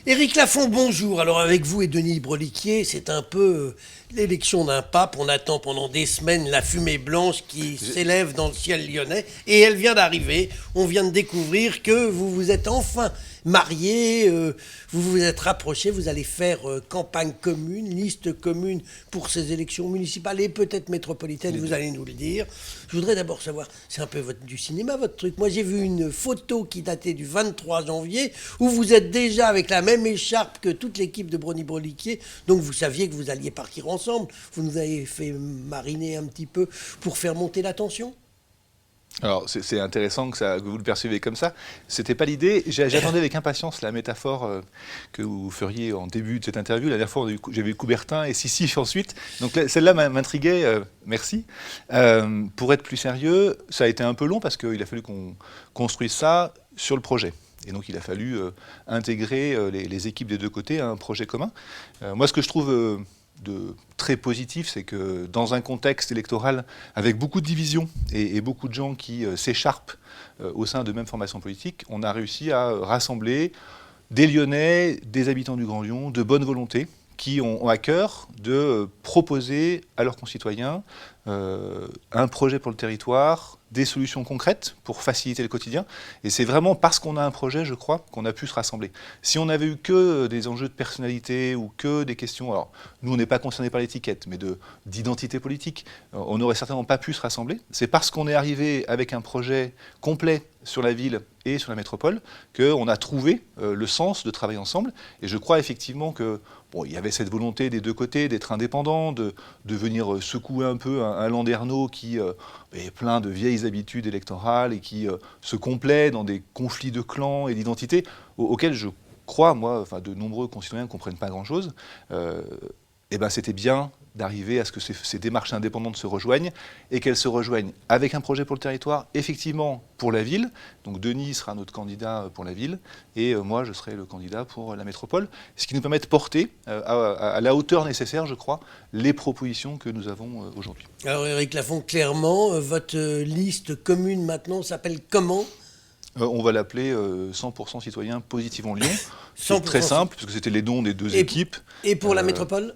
Éric Lafont, bonjour. Alors avec vous et Denis Broliquier, c'est un peu l'élection d'un pape. On attend pendant des semaines la fumée blanche qui s'élève dans le ciel lyonnais. Et elle vient d'arriver. On vient de découvrir que vous vous êtes enfin mariés, vous vous êtes rapprochés, vous allez faire campagne commune, liste commune pour ces élections municipales et peut-être métropolitaines, vous allez nous le dire. Je voudrais d'abord savoir, c'est un peu du cinéma votre truc. Moi j'ai vu une photo qui datait du 23 janvier où vous êtes déjà avec la même écharpe que toute l'équipe de Brony-Broliquier, donc vous saviez que vous alliez partir ensemble. Vous nous avez fait mariner un petit peu pour faire monter la tension. Alors, c'est intéressant que vous le percevez comme ça. C'était pas l'idée. J'attendais avec impatience la métaphore que vous feriez en début de cette interview. La dernière fois, j'avais eu Coubertin et Sissi ensuite. Donc celle-là m'intriguait. Merci. Pour être plus sérieux, ça a été un peu long parce qu'il a fallu qu'on construise ça sur le projet. Et donc, il a fallu intégrer les équipes des deux côtés à un projet commun. Moi, ce que je trouve de très positif, c'est que dans un contexte électoral avec beaucoup de divisions et beaucoup de gens qui s'écharpent au sein de mêmes formations politiques, on a réussi à rassembler des Lyonnais, des habitants du Grand Lyon, de bonne volonté, qui ont à cœur de proposer à leurs concitoyens un projet pour le territoire, des solutions concrètes pour faciliter le quotidien. Et c'est vraiment parce qu'on a un projet, je crois, qu'on a pu se rassembler. Si on avait eu que des enjeux de personnalité ou que des questions, alors nous on n'est pas concernés par l'étiquette, mais d'identité politique, on n'aurait certainement pas pu se rassembler. C'est parce qu'on est arrivé avec un projet complet sur la ville et sur la métropole qu'on a trouvé le sens de travailler ensemble. Et je crois effectivement que il y avait cette volonté des deux côtés d'être indépendants, de venir secouer un peu un Landerneau qui est plein de vieilles habitudes électorales et qui se complaît dans des conflits de clans et d'identité auxquels je crois, moi, enfin de nombreux concitoyens ne comprennent pas grand-chose. Et ben c'était bien d'arriver à ce que ces démarches indépendantes se rejoignent et qu'elles se rejoignent avec un projet pour le territoire, effectivement pour la ville. Donc Denis sera notre candidat pour la ville et moi je serai le candidat pour la métropole, ce qui nous permet de porter à la hauteur nécessaire, je crois, les propositions que nous avons aujourd'hui. Alors Éric Lafont, clairement, votre liste commune maintenant s'appelle comment ? On va l'appeler 100% citoyens positivement Lyon. C'est très simple, parce que c'était les noms des deux équipes. Et pour la métropole ?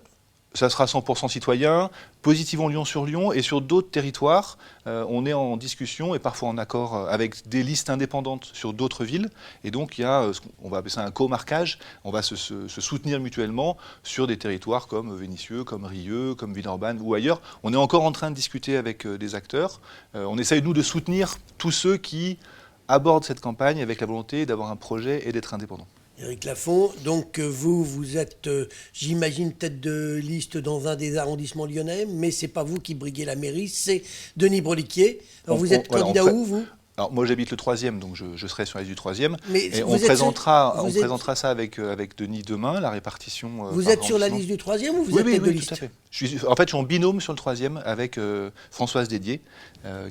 Ça sera 100% citoyens, positivement Lyon sur Lyon, et sur d'autres territoires, on est en discussion et parfois en accord avec des listes indépendantes sur d'autres villes. Et donc il y a, on va appeler ça un co-marquage, on va se soutenir mutuellement sur des territoires comme Vénissieux, comme Rieux, comme Villeurbanne ou ailleurs. On est encore en train de discuter avec des acteurs. On essaye, nous, de soutenir tous ceux qui abordent cette campagne avec la volonté d'avoir un projet et d'être indépendants. Éric Lafont, donc vous êtes, j'imagine, tête de liste dans un des arrondissements lyonnais, mais c'est pas vous qui briguez la mairie, c'est Denis Broliquier. Alors vous êtes candidat où, vous ? Alors moi j'habite le 3e, donc je serai sur la liste du 3e. Mais et on présentera ça avec Denis demain, la répartition. Vous êtes sur la liste du 3e ou vous êtes tête de liste ? Tout à fait. Je suis en binôme sur le 3e avec Françoise Dédier,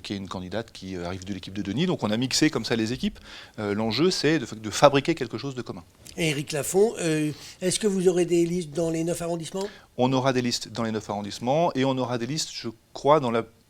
qui est une candidate qui arrive de l'équipe de Denis. Donc on a mixé comme ça les équipes. L'enjeu c'est de fabriquer quelque chose de commun. Et Éric Lafont, est-ce que vous aurez des listes dans les 9 arrondissements ? On aura des listes dans les 9 arrondissements et on aura des listes, je crois,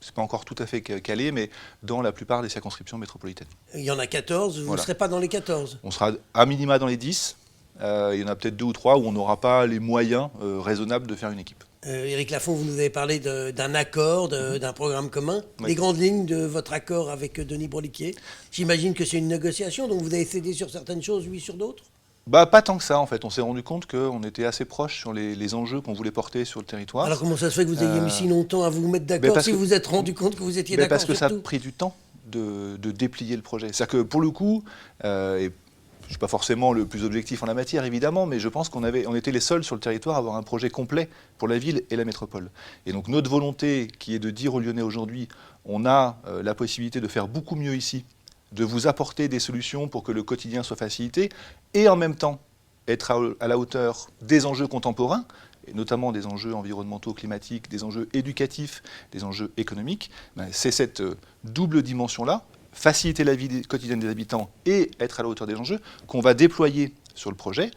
c'est pas encore tout à fait calé, mais dans la plupart des circonscriptions métropolitaines. Il y en a 14, vous ne serez pas dans les 14 ? On sera à minima dans les 10. Il y en a peut-être 2 ou 3 où on n'aura pas les moyens raisonnables de faire une équipe. Éric Lafont, vous nous avez parlé d'un accord, d'un programme commun. Oui. Les grandes lignes de votre accord avec Denis Broliquier, j'imagine que c'est une négociation, donc vous avez cédé sur certaines choses, lui sur d'autres ? Pas tant que ça en fait, on s'est rendu compte qu'on était assez proches sur les enjeux qu'on voulait porter sur le territoire. Alors comment ça se fait que vous ayez mis si longtemps à vous mettre d'accord si vous vous êtes rendu compte que vous étiez d'accord sur tout ? Parce que ça a pris du temps de déplier le projet. C'est-à-dire que pour le coup, et je ne suis pas forcément le plus objectif en la matière évidemment, mais je pense qu'on était les seuls sur le territoire à avoir un projet complet pour la ville et la métropole. Et donc notre volonté qui est de dire aux Lyonnais aujourd'hui, on a la possibilité de faire beaucoup mieux ici, de vous apporter des solutions pour que le quotidien soit facilité, et en même temps être à la hauteur des enjeux contemporains, et notamment des enjeux environnementaux, climatiques, des enjeux éducatifs, des enjeux économiques. C'est cette double dimension-là, faciliter la vie quotidienne des habitants et être à la hauteur des enjeux, qu'on va déployer sur le projet,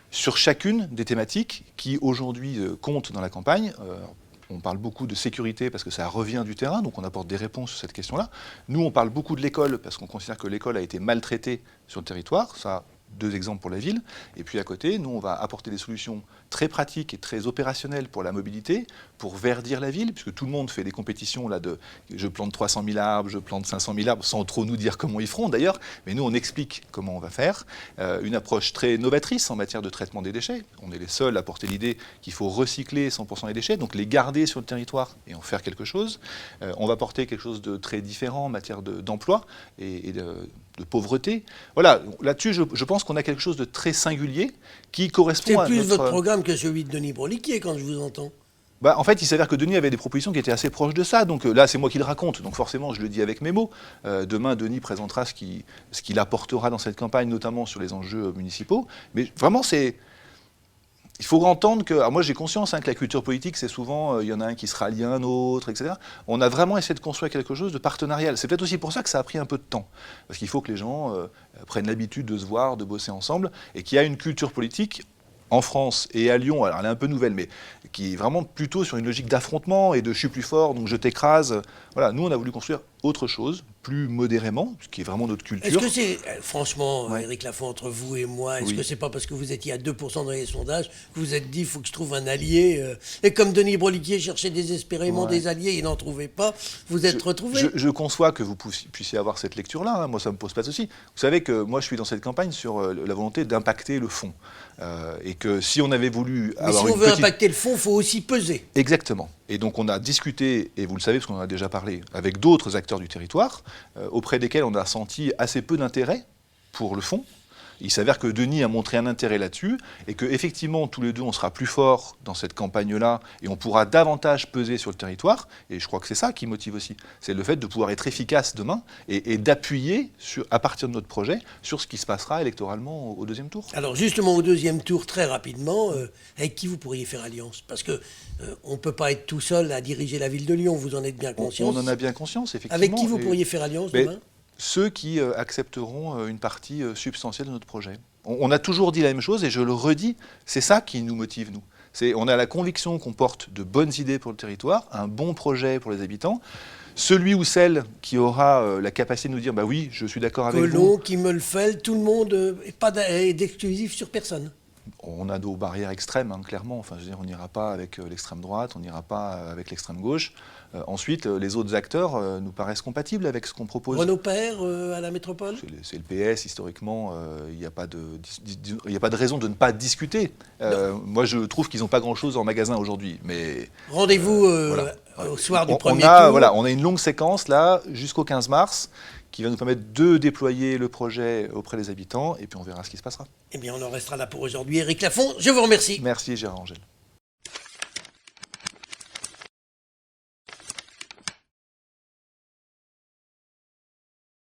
sur chacune des thématiques qui aujourd'hui comptent dans la campagne. On parle beaucoup de sécurité parce que ça revient du terrain, donc on apporte des réponses sur cette question-là. Nous, on parle beaucoup de l'école parce qu'on considère que l'école a été maltraitée sur le territoire. Ça, 2 exemples pour la ville. Et puis à côté, nous, on va apporter des solutions très pratiques et très opérationnelles pour la mobilité, pour verdir la ville, puisque tout le monde fait des compétitions là de je plante 300 000 arbres, je plante 500 000 arbres, sans trop nous dire comment ils feront d'ailleurs. Mais nous, on explique comment on va faire. Une approche très novatrice en matière de traitement des déchets. On est les seuls à porter l'idée qu'il faut recycler 100% des déchets, donc les garder sur le territoire et en faire quelque chose. On va porter quelque chose de très différent en matière d'emploi et de pauvreté. Voilà, là-dessus, je pense qu'on a quelque chose de très singulier qui correspond à C'est plus notre... votre programme que celui de Denis Broliquier, quand je vous entends. En fait, il s'avère que Denis avait des propositions qui étaient assez proches de ça. Donc là, c'est moi qui le raconte. Donc forcément, je le dis avec mes mots. Demain, Denis présentera ce qu'il apportera dans cette campagne, notamment sur les enjeux municipaux. Mais vraiment, il faut entendre que... Alors moi, j'ai conscience que la culture politique, c'est souvent, il y en a un qui se rallie à un autre, etc. On a vraiment essayé de construire quelque chose de partenarial. C'est peut-être aussi pour ça que ça a pris un peu de temps. Parce qu'il faut que les gens prennent l'habitude de se voir, de bosser ensemble, et qu'il y a une culture politique en France et à Lyon, alors elle est un peu nouvelle, mais qui est vraiment plutôt sur une logique d'affrontement et de je suis plus fort, donc je t'écrase. Voilà, nous on a voulu construire autre chose, plus modérément, ce qui est vraiment notre culture. Est-ce que c'est, franchement, Ouais. Éric Lafont, entre vous et moi, est-ce Oui. que c'est pas parce que vous étiez à 2% dans les sondages que vous vous êtes dit, il faut que je trouve un allié et comme Denis Broliquier cherchait désespérément Ouais. des alliés, il n'en trouvait pas, vous êtes retrouvés? Je conçois que vous puissiez avoir cette lecture-là, hein. Moi ça ne me pose pas de souci. Vous savez que moi je suis dans cette campagne sur la volonté d'impacter le fond. Et que si on avait voulu Mais avoir si on une veut petite... impacter le fond, il faut aussi peser. Exactement. Et donc on a discuté, et vous le savez parce qu'on en a déjà parlé, avec d'autres acteurs du territoire, auprès desquels on a senti assez peu d'intérêt pour le fond. Il s'avère que Denis a montré un intérêt là-dessus, et qu'effectivement, tous les deux, on sera plus forts dans cette campagne-là, et on pourra davantage peser sur le territoire, et je crois que c'est ça qui motive aussi. C'est le fait de pouvoir être efficace demain, et d'appuyer, à partir de notre projet, sur ce qui se passera électoralement au deuxième tour. Alors justement, au deuxième tour, très rapidement, avec qui vous pourriez faire alliance? Parce que on ne peut pas être tout seul à diriger la ville de Lyon, vous en êtes bien conscient. On en a bien conscience, effectivement. Avec qui vous pourriez faire alliance demain? Ceux qui accepteront une partie substantielle de notre projet. On a toujours dit la même chose, et je le redis, c'est ça qui nous motive, nous. On a la conviction qu'on porte de bonnes idées pour le territoire, un bon projet pour les habitants. Celui ou celle qui aura la capacité de nous dire « bah oui, je suis d'accord avec vous ». Colomb, Kimmelfeld, tout le monde, pas d'exclusif sur personne. On a nos barrières extrêmes, hein, clairement. Enfin, je veux dire, on n'ira pas avec l'extrême droite, on n'ira pas avec l'extrême gauche. Ensuite, les autres acteurs nous paraissent compatibles avec ce qu'on propose. Renaud Père à la métropole? C'est le PS, historiquement, il n'y a pas de raison de ne pas discuter. Moi, je trouve qu'ils n'ont pas grand-chose en magasin aujourd'hui. Mais rendez-vous voilà. au soir du premier tour. Voilà, on a une longue séquence, là, jusqu'au 15 mars, qui va nous permettre de déployer le projet auprès des habitants, et puis on verra ce qui se passera. Eh bien, on en restera là pour aujourd'hui. Éric Lafont, je vous remercie. Merci, Gérard Angèle.